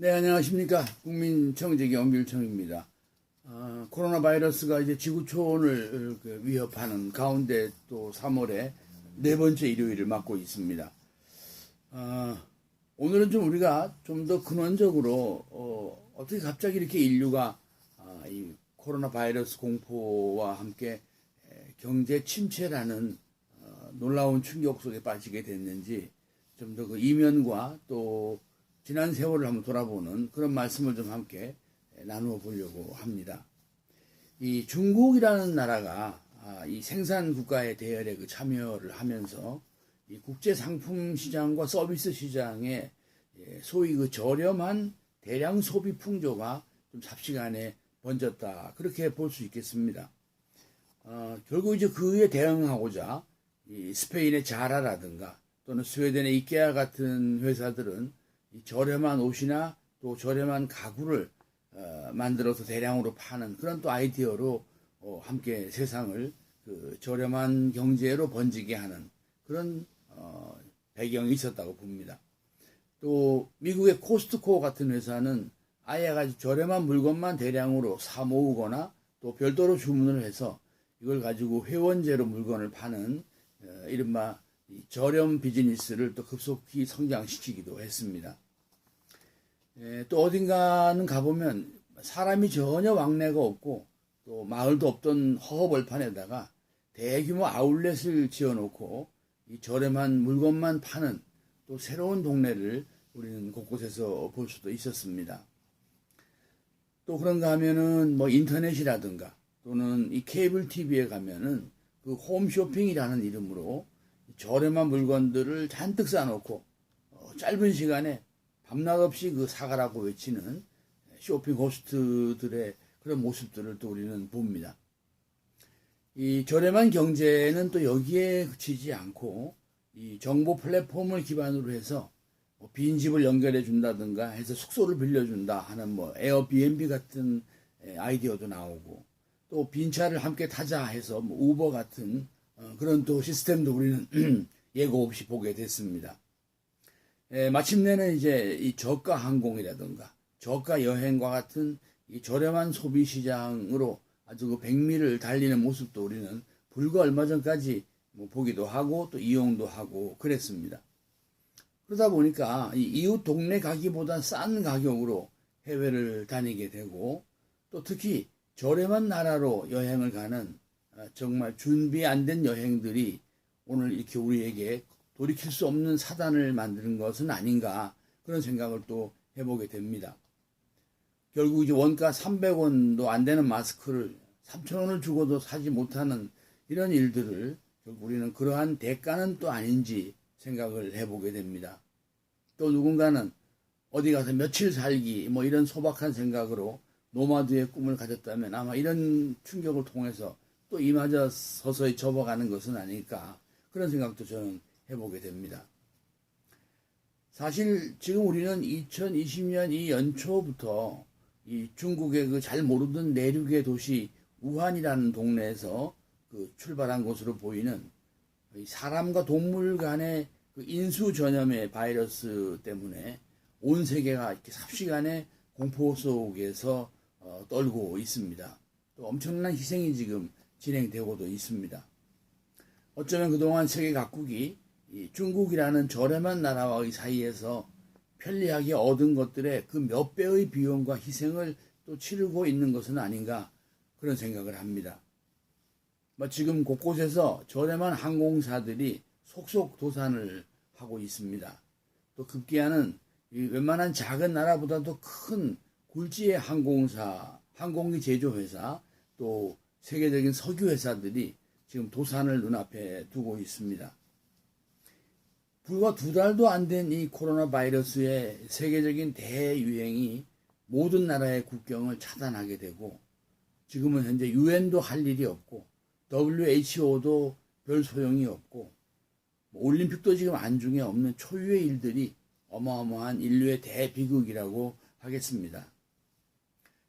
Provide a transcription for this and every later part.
네, 안녕하십니까. 국민청지기 엄길청입니다. 코로나 바이러스가 이제 지구촌을 위협하는 가운데 또 3월에 네 번째 일요일을 맞고 있습니다. 오늘은 좀 우리가 좀 더 근원적으로 어떻게 갑자기 이렇게 인류가 이 코로나 바이러스 공포와 함께 경제 침체라는 놀라운 충격 속에 빠지게 됐는지 좀 더 그 이면과 또 지난 세월을 한번 돌아보는 그런 말씀을 좀 함께 나누어 보려고 합니다. 이 중국이라는 나라가 이 생산 국가의 대열에 그 참여를 하면서 이 국제 상품 시장과 서비스 시장에 소위 그 저렴한 대량 소비 풍조가 좀 삽시간에 번졌다, 그렇게 볼 수 있겠습니다. 결국 이제 그에 대응하고자 이 스페인의 자라라든가 또는 스웨덴의 이케아 같은 회사들은 이 저렴한 옷이나 또 저렴한 가구를 만들어서 대량으로 파는 그런 또 아이디어로 함께 세상을 그 저렴한 경제로 번지게 하는 그런 배경이 있었다고 봅니다. 또 미국의 코스트코 같은 회사는 아예 아주 저렴한 물건만 대량으로 사 모으거나 또 별도로 주문을 해서 이걸 가지고 회원제로 물건을 파는 이른바 저렴 비즈니스를 또 급속히 성장시키기도 했습니다. 또 어딘가는 가보면 사람이 전혀 왕래가 없고 또 마을도 없던 허허벌판에다가 대규모 아울렛을 지어놓고 이 저렴한 물건만 파는 또 새로운 동네를 우리는 곳곳에서 볼 수도 있었습니다. 또 그런가 하면은 뭐 인터넷이라든가 또는 이 케이블 TV에 가면은 그 홈쇼핑이라는 이름으로 저렴한 물건들을 잔뜩 쌓아놓고 짧은 시간에 밤낮 없이 그 사가라고 외치는 쇼핑 호스트들의 그런 모습들을 또 우리는 봅니다. 이 저렴한 경제는 또 여기에 그치지 않고 이 정보 플랫폼을 기반으로 해서 빈집을 연결해 준다든가 해서 숙소를 빌려준다 하는 뭐 에어비앤비 같은 아이디어도 나오고, 또 빈차를 함께 타자 해서 뭐 우버 같은 그런 또 시스템도 우리는 예고 없이 보게 됐습니다. 마침내는 이제 이 저가 항공이라든가 저가 여행과 같은 이 저렴한 소비 시장으로 아주 그 백미를 달리는 모습도 우리는 불과 얼마 전까지 뭐 보기도 하고 또 이용도 하고 그랬습니다. 그러다 보니까 이 이웃 동네 가기보다 싼 가격으로 해외를 다니게 되고, 또 특히 저렴한 나라로 여행을 가는 정말 준비 안 된 여행들이 오늘 이렇게 우리에게 돌이킬 수 없는 사단을 만드는 것은 아닌가, 그런 생각을 또 해보게 됩니다. 결국 이제 원가 300원도 안 되는 마스크를 3,000원을 주고도 사지 못하는 이런 일들을 결국 우리는 그러한 대가는 또 아닌지 생각을 해보게 됩니다. 또 누군가는 어디 가서 며칠 살기 뭐 이런 소박한 생각으로 노마드의 꿈을 가졌다면 아마 이런 충격을 통해서 또 이마저 서서히 접어가는 것은 아닐까, 그런 생각도 저는 해보게 됩니다. 사실 지금 우리는 2020년 이 연초부터 이 중국의 그 잘 모르던 내륙의 도시 우한이라는 동네에서 그 출발한 것으로 보이는 사람과 동물 간의 그 인수 전염의 바이러스 때문에 온 세계가 이렇게 삽시간에 공포 속에서 떨고 있습니다. 또 엄청난 희생이 지금 진행되고도 있습니다. 어쩌면 그동안 세계 각국이 이 중국이라는 저렴한 나라와의 사이에서 편리하게 얻은 것들의 그 몇 배의 비용과 희생을 또 치르고 있는 것은 아닌가, 그런 생각을 합니다. 지금 곳곳에서 저렴한 항공사들이 속속 도산을 하고 있습니다. 또 급기야는 웬만한 작은 나라보다도 큰 굴지의 항공사, 항공기 제조회사, 또 세계적인 석유회사들이 지금 도산을 눈앞에 두고 있습니다. 불과 2달도 안 된 이 코로나 바이러스의 세계적인 대유행이 모든 나라의 국경을 차단하게 되고, 지금은 현재 유엔도 할 일이 없고 WHO도 별 소용이 없고 올림픽도 지금 안중에 없는 초유의 일들이 어마어마한 인류의 대비극이라고 하겠습니다.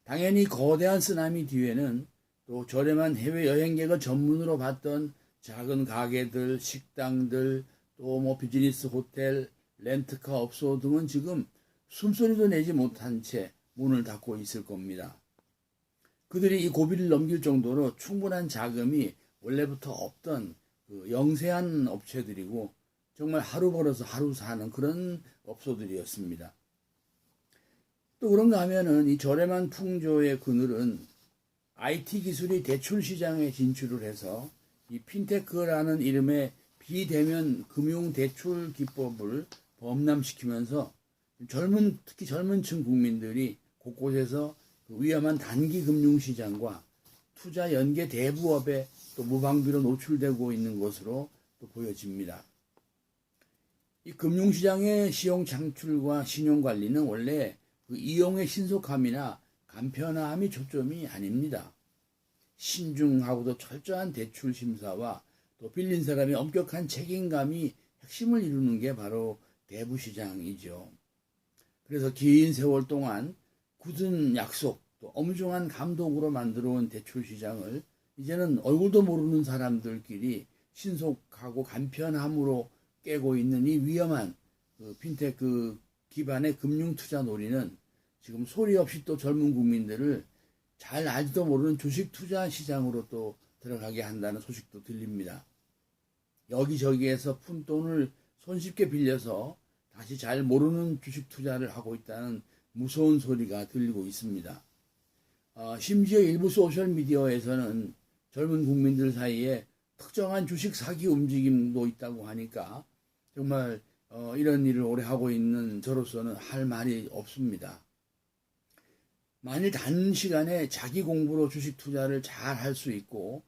당연히 거대한 쓰나미 뒤에는 또 저렴한 해외여행객을 전문으로 봤던 작은 가게들, 식당들, 또 뭐 비즈니스 호텔, 렌트카 업소 등은 지금 숨소리도 내지 못한 채 문을 닫고 있을 겁니다. 그들이 이 고비를 넘길 정도로 충분한 자금이 원래부터 없던 그 영세한 업체들이고 정말 하루 벌어서 하루 사는 그런 업소들이었습니다. 또 그런가 하면은 이 저렴한 풍조의 그늘은 IT 기술이 대출 시장에 진출을 해서 이 핀테크라는 이름의 비대면 금융 대출 기법을 범람시키면서 특히 젊은 층 국민들이 곳곳에서 그 위험한 단기 금융 시장과 투자 연계 대부업에 또 무방비로 노출되고 있는 것으로 또 보여집니다. 이 금융시장의 시용 창출과 신용 관리는 원래 그 이용의 신속함이나 간편함이 초점이 아닙니다. 신중하고도 철저한 대출 심사와 또 빌린 사람의 엄격한 책임감이 핵심을 이루는 게 바로 대부시장이죠. 그래서 긴 세월 동안 굳은 약속, 또 엄중한 감독으로 만들어온 대출시장을 이제는 얼굴도 모르는 사람들끼리 신속하고 간편함으로 깨고 있는 이 위험한 그 핀테크 기반의 금융투자 놀이는 지금 소리 없이 또 젊은 국민들을 잘 알지도 모르는 주식 투자 시장으로 또 들어가게 한다는 소식도 들립니다. 여기저기에서 푼돈을 손쉽게 빌려서 다시 잘 모르는 주식 투자를 하고 있다는 무서운 소리가 들리고 있습니다. 심지어 일부 소셜미디어에서는 젊은 국민들 사이에 특정한 주식 사기 움직임도 있다고 하니까 정말 이런 일을 오래 하고 있는 저로서는 할 말이 없습니다. 만일 단시간에 자기 공부로 주식 투자를 잘 할 수 있고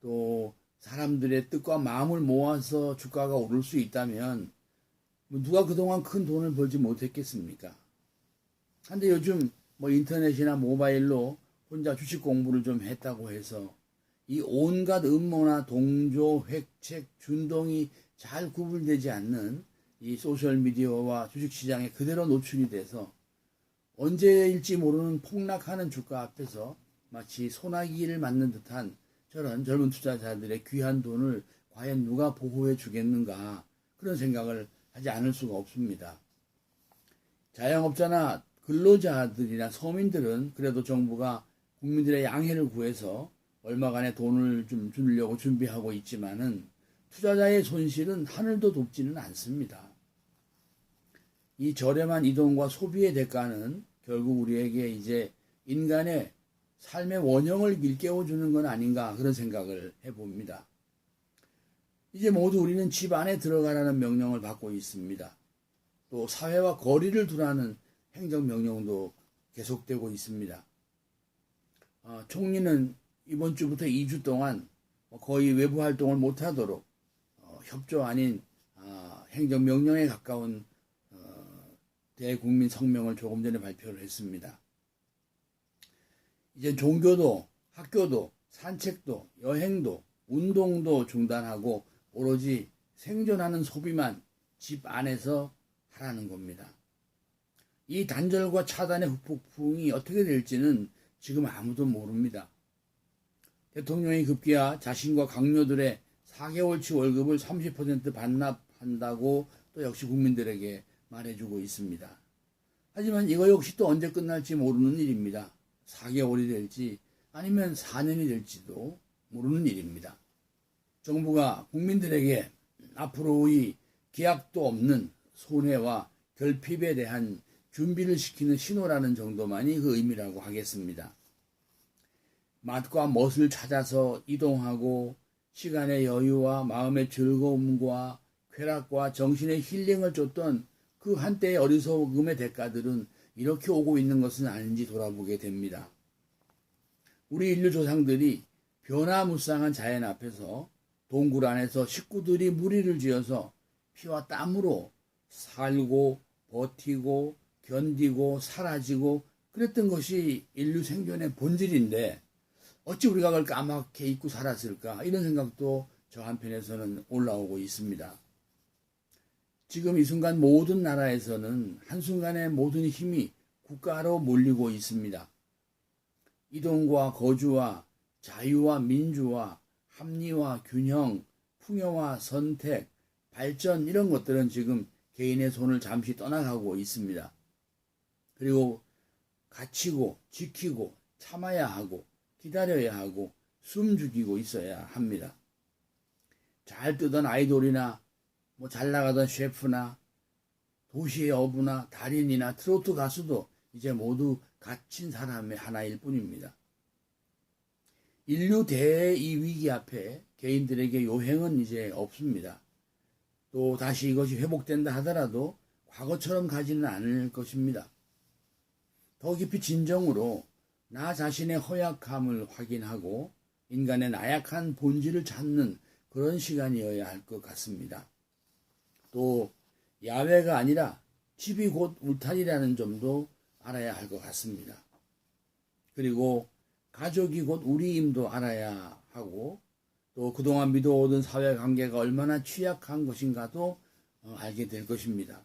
또 사람들의 뜻과 마음을 모아서 주가가 오를 수 있다면 누가 그동안 큰 돈을 벌지 못했겠습니까? 근데 요즘 인터넷이나 모바일로 혼자 주식 공부를 좀 했다고 해서 이 온갖 음모나 동조, 획책, 준동이 잘 구분되지 않는 이 소셜미디어와 주식시장에 그대로 노출이 돼서 언제일지 모르는 폭락하는 주가 앞에서 마치 소나기를 맞는 듯한 저런 젊은 투자자들의 귀한 돈을 과연 누가 보호해 주겠는가 그런 생각을 하지 않을 수가 없습니다. 자영업자나 근로자들이나 서민들은 그래도 정부가 국민들의 양해를 구해서 얼마간의 돈을 좀 주려고 준비하고 있지만은 투자자의 손실은 하늘도 돕지는 않습니다. 이 저렴한 이동과 소비의 대가는 결국 우리에게 이제 인간의 삶의 원형을 일깨워주는 건 아닌가 그런 생각을 해봅니다. 이제 모두 우리는 집 안에 들어가라는 명령을 받고 있습니다. 또 사회와 거리를 두라는 행정명령도 계속되고 있습니다. 총리는 이번 주부터 2주 동안 거의 외부 활동을 못하도록 협조 아닌 행정명령에 가까운 대국민 성명을 조금 전에 발표를 했습니다. 이제 종교도, 학교도, 산책도, 여행도, 운동도 중단하고 오로지 생존하는 소비만 집 안에서 하라는 겁니다. 이 단절과 차단의 후폭풍이 어떻게 될지는 지금 아무도 모릅니다. 대통령이 급기야 자신과 강요들의 4개월치 월급을 30% 반납한다고 또 역시 국민들에게 말해주고 있습니다. 하지만 이거 역시 또 언제 끝날지 모르는 일입니다. 4개월이 될지 아니면 4년이 될지도 모르는 일입니다. 정부가 국민들에게 앞으로의 계약도 없는 손해와 결핍에 대한 준비를 시키는 신호라는 정도만이 그 의미라고 하겠습니다. 맛과 멋을 찾아서 이동하고 시간의 여유와 마음의 즐거움과 쾌락과 정신의 힐링을 줬던 그 한때의 어리석음의 대가들은 이렇게 오고 있는 것은 아닌지 돌아보게 됩니다. 우리 인류 조상들이 변화무쌍한 자연 앞에서 동굴 안에서 식구들이 무리를 지어서 피와 땀으로 살고 버티고 견디고 사라지고 그랬던 것이 인류 생존의 본질인데 어찌 우리가 그걸 까맣게 잊고 살았을까 이런 생각도 저 한편에서는 올라오고 있습니다. 지금 이 순간 모든 나라에서는 한순간에 모든 힘이 국가로 몰리고 있습니다. 이동과 거주와 자유와 민주와 합리와 균형, 풍요와 선택, 발전 이런 것들은 지금 개인의 손을 잠시 떠나가고 있습니다. 그리고 갇히고 지키고 참아야 하고 기다려야 하고 숨 죽이고 있어야 합니다. 잘 뜨던 아이돌이나 뭐 잘 나가던 셰프나 도시의 어부나 달인이나 트로트 가수도 이제 모두 갇힌 사람의 하나일 뿐입니다. 인류 대이 위기 앞에 개인들에게 요행은 이제 없습니다. 또 다시 이것이 회복된다 하더라도 과거처럼 가지는 않을 것입니다. 더 깊이 진정으로 나 자신의 허약함을 확인하고 인간의 나약한 본질을 찾는 그런 시간이어야 할 것 같습니다. 또 야외가 아니라 집이 곧 울타리라는 점도 알아야 할 것 같습니다. 그리고 가족이 곧 우리임도 알아야 하고 또 그동안 믿어오던 사회관계가 얼마나 취약한 것인가도 알게 될 것입니다.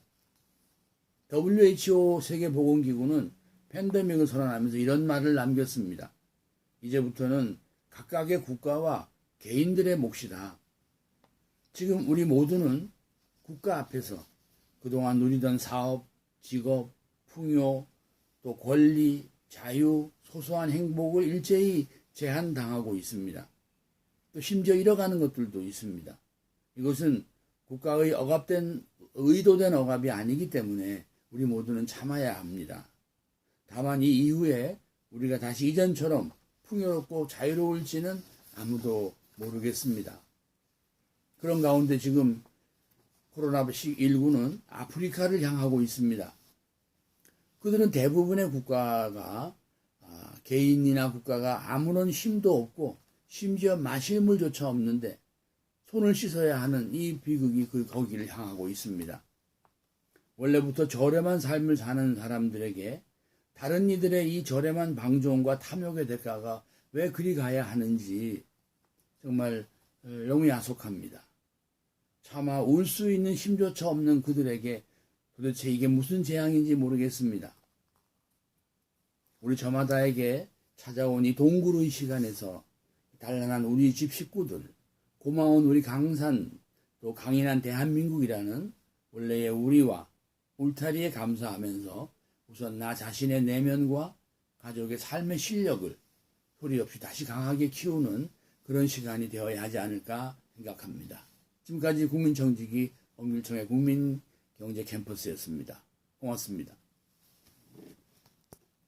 WHO 세계보건기구는 팬데믹을 선언하면서 이런 말을 남겼습니다. 이제부터는 각각의 국가와 개인들의 몫이다. 지금 우리 모두는 국가 앞에서 그동안 누리던 사업, 직업, 풍요, 또 권리, 자유, 소소한 행복을 일제히 제한당하고 있습니다. 또 심지어 잃어가는 것들도 있습니다. 이것은 국가의 의도된 억압이 아니기 때문에 우리 모두는 참아야 합니다. 다만 이 이후에 우리가 다시 이전처럼 풍요롭고 자유로울지는 아무도 모르겠습니다. 그런 가운데 지금 코로나19는 아프리카를 향하고 있습니다. 그들은 대부분의 국가가 개인이나 국가가 아무런 힘도 없고 심지어 마실 물조차 없는데 손을 씻어야 하는 이 비극이 거기를 향하고 있습니다. 원래부터 저렴한 삶을 사는 사람들에게 다른 이들의 이 저렴한 방종과 탐욕의 대가가 왜 그리 가야 하는지 정말 너무 야속합니다. 차마 울 수 있는 힘조차 없는 그들에게 도대체 이게 무슨 재앙인지 모르겠습니다. 우리 저마다에게 찾아온 이 동굴의 시간에서 단란한 우리 집 식구들, 고마운 우리 강산, 또 강인한 대한민국이라는 원래의 우리와 울타리에 감사하면서 우선 나 자신의 내면과 가족의 삶의 실력을 소리 없이 다시 강하게 키우는 그런 시간이 되어야 하지 않을까 생각합니다. 지금까지 국민청지기 엄길청의 국민경제캠퍼스였습니다. 고맙습니다.